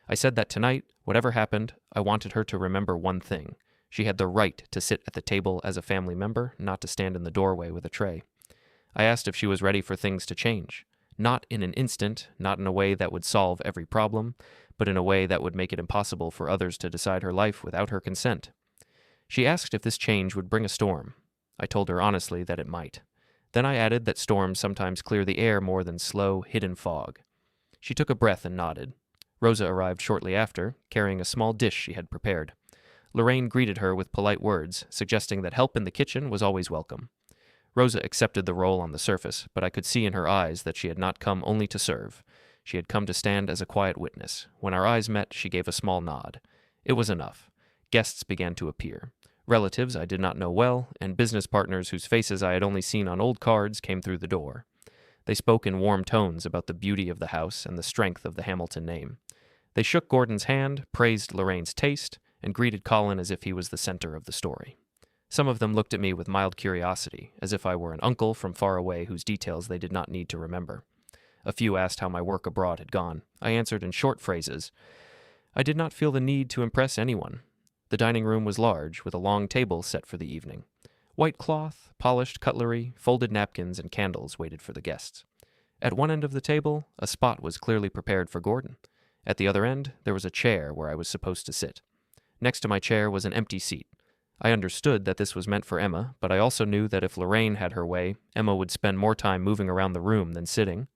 I said that tonight, whatever happened, I wanted her to remember one thing. She had the right to sit at the table as a family member, not to stand in the doorway with a tray. I asked if she was ready for things to change. Not in an instant, not in a way that would solve every problem, but in a way that would make it impossible for others to decide her life without her consent. She asked if this change would bring a storm. I told her honestly that it might. Then I added that storms sometimes clear the air more than slow, hidden fog. She took a breath and nodded. Rosa arrived shortly after, carrying a small dish she had prepared. Lorraine greeted her with polite words, suggesting that help in the kitchen was always welcome. Rosa accepted the role on the surface, but I could see in her eyes that she had not come only to serve. She had come to stand as a quiet witness. When our eyes met, she gave a small nod. It was enough. Guests began to appear. Relatives I did not know well, and business partners whose faces I had only seen on old cards came through the door. They spoke in warm tones about the beauty of the house and the strength of the Hamilton name. They shook Gordon's hand, praised Lorraine's taste, and greeted Colin as if he was the center of the story. Some of them looked at me with mild curiosity, as if I were an uncle from far away whose details they did not need to remember. A few asked how my work abroad had gone. I answered in short phrases. I did not feel the need to impress anyone. The dining room was large, with a long table set for the evening. White cloth, polished cutlery, folded napkins, and candles waited for the guests. At one end of the table, a spot was clearly prepared for Gordon. At the other end, there was a chair where I was supposed to sit. Next to my chair was an empty seat. I understood that this was meant for Emma, but I also knew that if Lorraine had her way, Emma would spend more time moving around the room than sitting.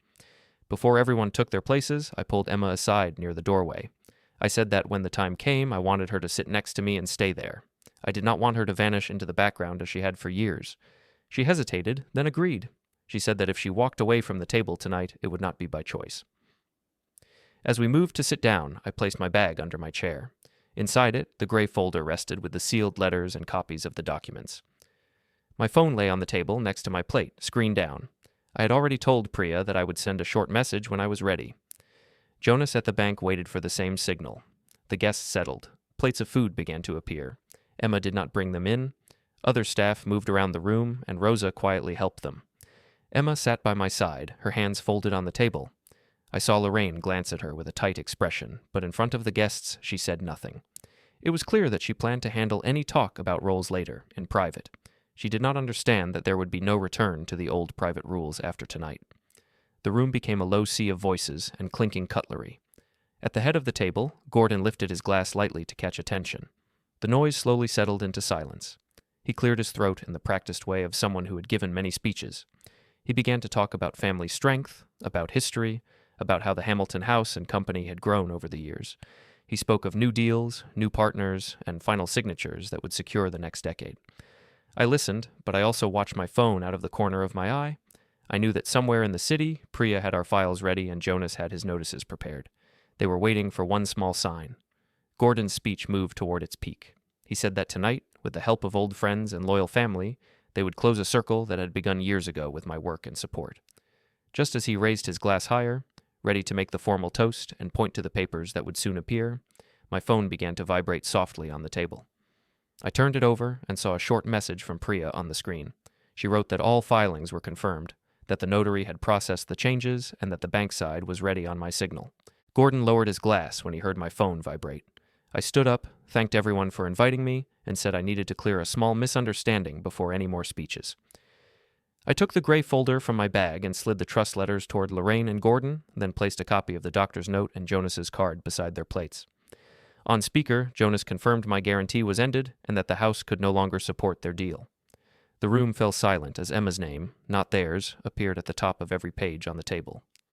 Before everyone took their places, I pulled Emma aside near the doorway. I said that when the time came, I wanted her to sit next to me and stay there. I did not want her to vanish into the background as she had for years. She hesitated, then agreed. She said that if she walked away from the table tonight, it would not be by choice. As we moved to sit down, I placed my bag under my chair. Inside it, the gray folder rested with the sealed letters and copies of the documents. My phone lay on the table next to my plate, screen down. I had already told Priya that I would send a short message when I was ready. Jonas at the bank waited for the same signal. The guests settled. Plates of food began to appear. Emma did not bring them in. Other staff moved around the room, and Rosa quietly helped them. Emma sat by my side, her hands folded on the table. I saw Lorraine glance at her with a tight expression, but in front of the guests she said nothing. It was clear that she planned to handle any talk about roles later, in private. She did not understand that there would be no return to the old private rules after tonight. The room became a low sea of voices and clinking cutlery. At the head of the table, Gordon lifted his glass lightly to catch attention. The noise slowly settled into silence. He cleared his throat in the practiced way of someone who had given many speeches. He began to talk about family strength, about history, about how the Hamilton house and company had grown over the years. He spoke of new deals, new partners, and final signatures that would secure the next decade. I listened, but I also watched my phone out of the corner of my eye. I knew that somewhere in the city, Priya had our files ready and Jonas had his notices prepared. They were waiting for one small sign. Gordon's speech moved toward its peak. He said that tonight, with the help of old friends and loyal family, they would close a circle that had begun years ago with my work and support. Just as he raised his glass higher, ready to make the formal toast and point to the papers that would soon appear, my phone began to vibrate softly on the table. I turned it over and saw a short message from Priya on the screen. She wrote that all filings were confirmed, that the notary had processed the changes, and that the bank side was ready on my signal. Gordon lowered his glass when he heard my phone vibrate. I stood up, thanked everyone for inviting me, and said I needed to clear a small misunderstanding before any more speeches. I took the gray folder from my bag and slid the trust letters toward Lorraine and Gordon, then placed a copy of the doctor's note and Jonas's card beside their plates. On speaker, Jonas confirmed my guarantee was ended and that the house could no longer support their deal. The room fell silent as Emma's name, not theirs, appeared at the top of every page on the table.